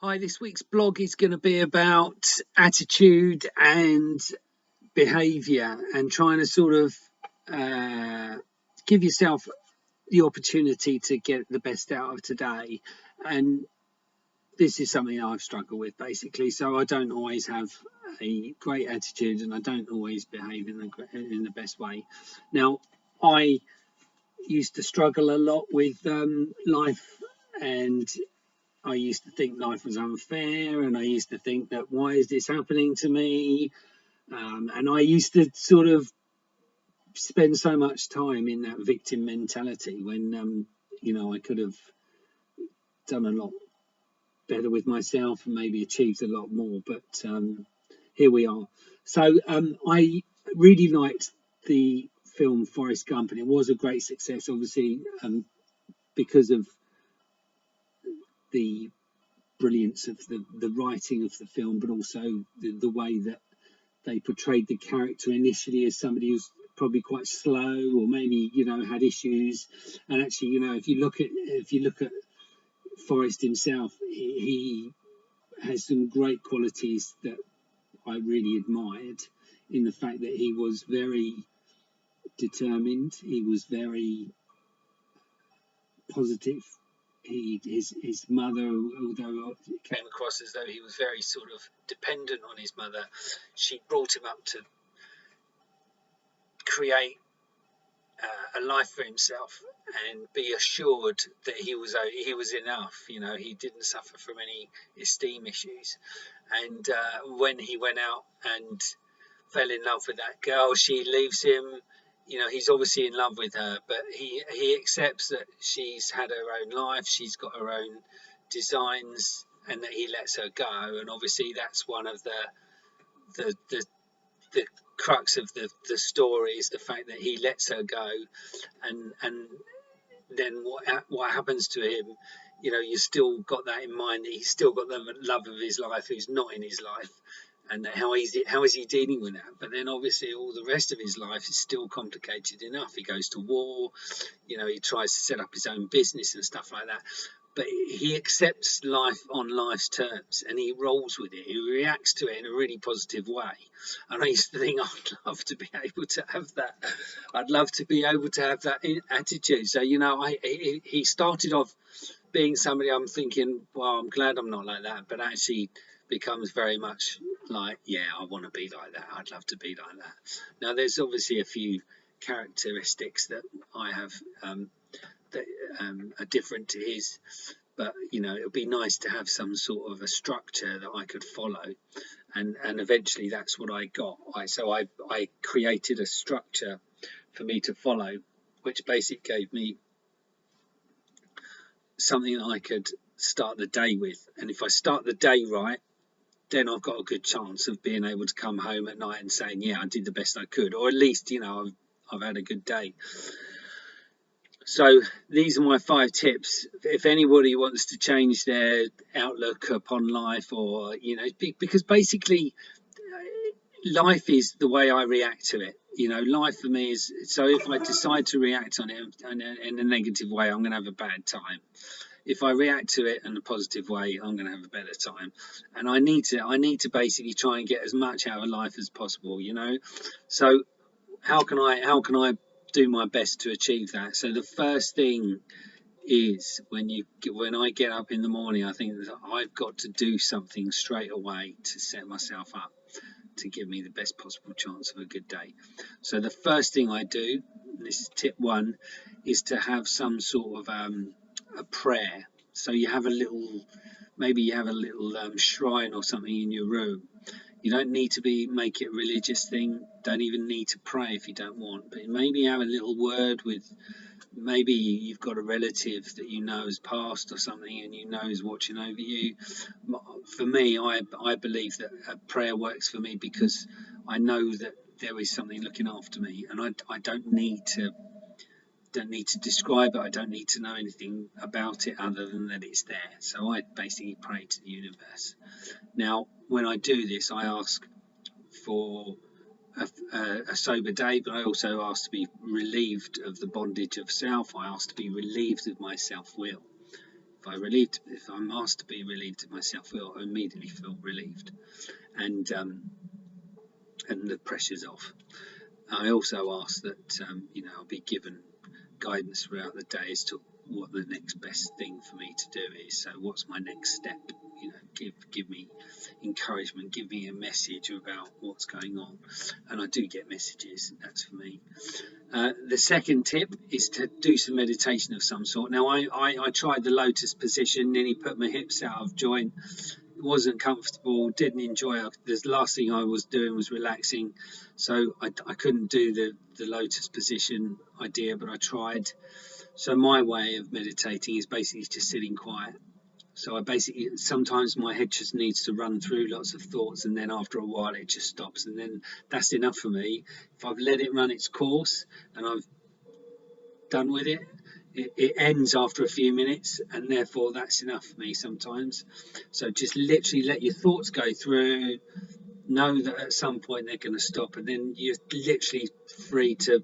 Hi, this week's blog is going to be about attitude and behavior and trying to sort of uh, give yourself the opportunity to get the best out of today. And this is something I've struggled with basically. So I don't always have a great attitude and I don't always behave in the best way. Now, I used to struggle a lot with life, and I used to think life was unfair, and I used to think that why is this happening to me? And I used to sort of spend so much time in that victim mentality when, I could have done a lot better with myself and maybe achieved a lot more. But here we are. So I really liked the film Forrest Gump, and it was a great success, obviously, because of the brilliance of the writing of the film, but also the way that they portrayed the character initially as somebody who's probably quite slow or maybe had issues. And actually, if you look at Forrest himself, he has some great qualities that I really admired, in the fact that he was very determined, he was very positive. His mother, although it came across as though he was very sort of dependent on his mother, she brought him up to create a life for himself and be assured that he was enough. He didn't suffer from any esteem issues. And when he went out and fell in love with that girl, she leaves him. He's obviously in love with her, but he accepts that she's had her own life, she's got her own designs, and that he lets her go. And obviously that's one of the crux of the story, is the fact that he lets her go. And then what happens to him? You still got that in mind, that he's still got the love of his life who's not in his life, and how is he dealing with that? But then obviously all the rest of his life is still complicated enough. He goes to war, he tries to set up his own business and stuff like that. But he accepts life on life's terms, and he rolls with it. He reacts to it in a really positive way. And I used to think, I'd love to be able to have that. I'd love to be able to have that attitude. So he started off being somebody I'm thinking, well, I'm glad I'm not like that, but actually becomes very much like, yeah, I want to be like that. I'd love to be like that. Now, there's obviously a few characteristics that I have that are different to his, but it would be nice to have some sort of a structure that I could follow, and eventually that's what I got. I created a structure for me to follow, which basically gave me something that I could start the day with. And if I start the day right, then I've got a good chance of being able to come home at night and saying, yeah, I did the best I could, or at least I've had a good day. So these are my 5 tips. If anybody wants to change their outlook upon life, or because basically life is the way I react to it. Life for me is, so if I decide to react on it in a negative way, I'm going to have a bad time. If I react to it in a positive way, I'm going to have a better time. And I need to basically try and get as much out of life as possible. So how can I do my best to achieve that? So the first thing is, when I get up in the morning, I think that I've got to do something straight away to set myself up to give me the best possible chance of a good day. So the first thing I do, this is tip 1, is to have some sort of a prayer. So you have a little shrine or something in your room. You don't need to make it a religious thing. Don't even need to pray if you don't want. But maybe have a little word with, maybe you've got a relative that has passed or something, and is watching over you. For me, I believe that a prayer works for me, because I know that there is something looking after me, and I don't need to describe it. I don't need to know anything about it other than that it's there. So I basically pray to the universe. Now, when I do this, I ask for a sober day, but I also ask to be relieved of the bondage of self. I ask to be relieved of my self-will. if I'm asked to be relieved of myself, I immediately feel relieved, and the pressure's off. I also ask that I'll be given guidance throughout the day as to what the next best thing for me to do is. So what's my next step? Give me encouragement, give me a message about what's going on, and I do get messages. That's for me. The second tip is to do some meditation of some sort. Now I tried the lotus position, nearly put my hips out of joint. Wasn't comfortable, didn't enjoy it. The last thing I was doing was relaxing, so I couldn't do the lotus position idea, but I tried. So my way of meditating is basically just sitting quiet. So I basically, sometimes my head just needs to run through lots of thoughts, and then after a while it just stops, and then that's enough for me. If I've let it run its course and I've done with it, it ends after a few minutes, and therefore that's enough for me sometimes. So just literally let your thoughts go through, know that at some point they're going to stop, and then you're literally free to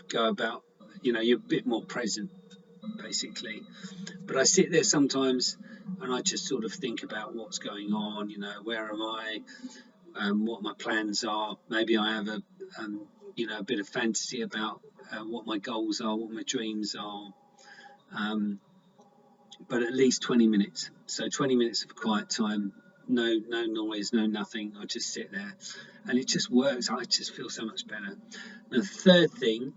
go about. You're a bit more present, basically. But I sit there sometimes and I just sort of think about what's going on, where am I, what my plans are. Maybe I have a bit of fantasy about what my goals are, what my dreams are. But at least 20 minutes. So 20 minutes of quiet time, no noise, no nothing. I just sit there and it just works. I just feel so much better. The third thing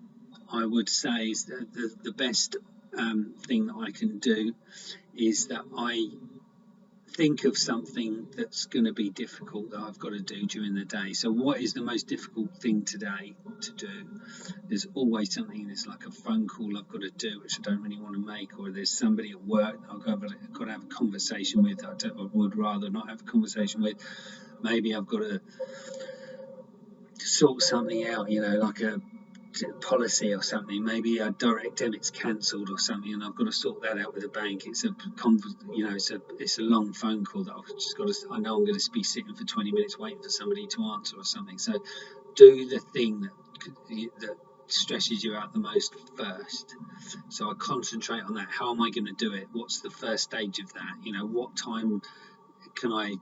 I would say is that the best thing that I can do is that I think of something that's going to be difficult that I've got to do during the day. So what is the most difficult thing today to do? There's always something. There's like a phone call I've got to do which I don't really want to make, or there's somebody at work that I've got to have a conversation with. I would rather not have a conversation with. Maybe I've got to sort something out, like a policy or something. Maybe a direct debit's cancelled or something, and I've got to sort that out with the bank. It's a long phone call that I've just got to. I know I'm going to be sitting for 20 minutes waiting for somebody to answer or something. So do the thing that stresses you out the most first. So I concentrate on that. How am I going to do it? What's the first stage of that? What time can I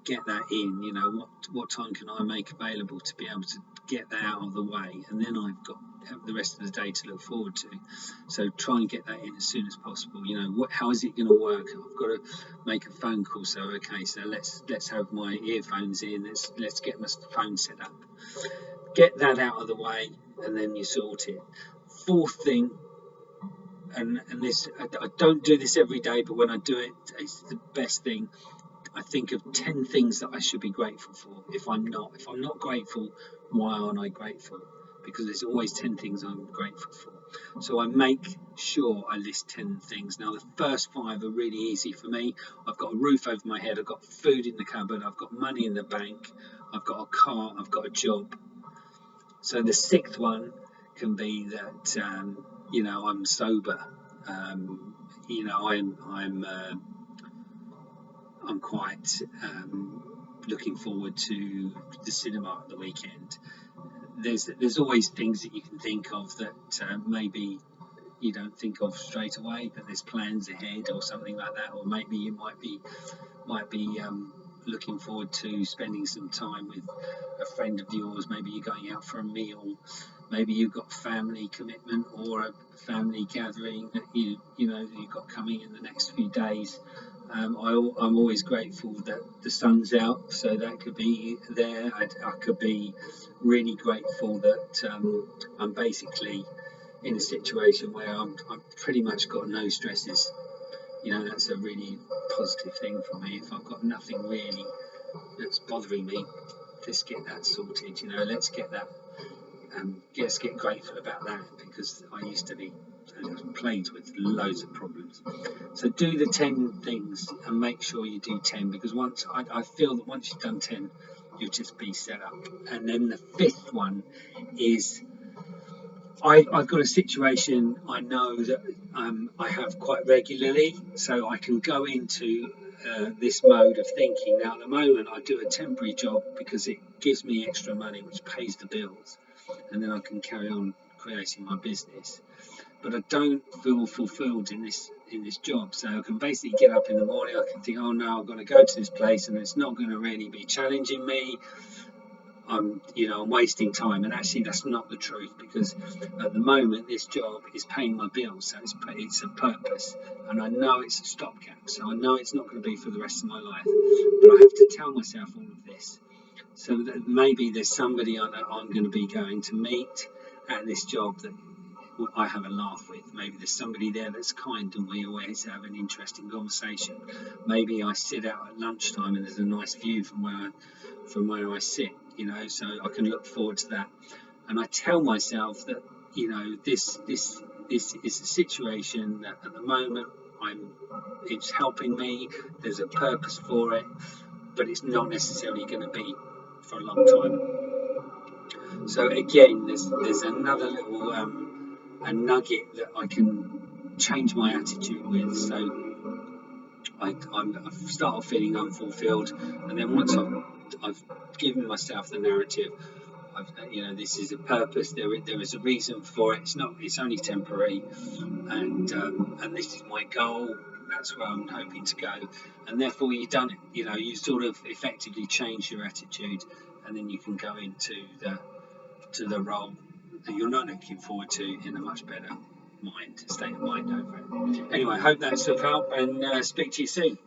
get that in? What time can I make available to be able to get that out of the way, and then I've got the rest of the day to look forward to. So try and get that in as soon as possible. How is it going to work? I've got to make a phone call. So okay, so let's have my earphones in. Let's get my phone set up. Get that out of the way, and then you sort it. Fourth thing, and this I don't do this every day, but when I do it, it's the best thing. I think of 10 things that I should be grateful for. If I'm not grateful, why aren't I grateful? Because there's always 10 things I'm grateful for. So I make sure I list 10 things. Now the first 5 are really easy for me. I've got a roof over my head, I've got food in the cupboard, I've got money in the bank, I've got a car, I've got a job. So the 6th one can be that I'm sober. I'm quite looking forward to the cinema at the weekend. There's always things that you can think of that maybe you don't think of straight away, but there's plans ahead or something like that, or maybe you might be looking forward to spending some time with a friend of yours. Maybe you're going out for a meal. Maybe you've got family commitment or a family gathering that you've got coming in the next few days. I'm always grateful that the sun's out, so that could be there. I could be really grateful that I'm basically in a situation where I've pretty much got no stresses. That's a really positive thing for me. If I've got nothing really that's bothering me, let's get that sorted. Let's get that. Let's get grateful about that, because I used to be plagued with loads of problems. So do the 10 things and make sure you do 10, because I feel that once you've done 10, you'll just be set up. And then the 5th one is I've got a situation I know that I have quite regularly, so I can go into this mode of thinking. Now, at the moment, I do a temporary job because it gives me extra money, which pays the bills, and then I can carry on creating my business. but I don't feel fulfilled in this job. So I can basically get up in the morning, I can think, oh no, I've got to go to this place, and it's not going to really be challenging me. I'm wasting time, and actually that's not the truth, because at the moment this job is paying my bills, so it's a purpose, and I know it's a stopgap, so I know it's not going to be for the rest of my life, but I have to tell myself all of this, so that maybe there's somebody I'm going to be going to meet at this job that I have a laugh with. Maybe there's somebody there that's kind and we always have an interesting conversation. Maybe I sit out at lunchtime and there's a nice view from where I sit, so I can look forward to that. And I tell myself that, this is a situation that at the moment it's helping me. There's a purpose for it, but it's not necessarily going to be for a long time. So again, there's another little a nugget that I can change my attitude with. So I start feeling unfulfilled, and then once I've given myself the narrative, this is a purpose. There is a reason for it. It's only temporary, and this is my goal. That's where I'm hoping to go, and therefore you've done it. You sort of effectively change your attitude, and then you can go into the role that you're not looking forward to in a much better state of mind over it. Anyway, I hope that's of help, and speak to you soon.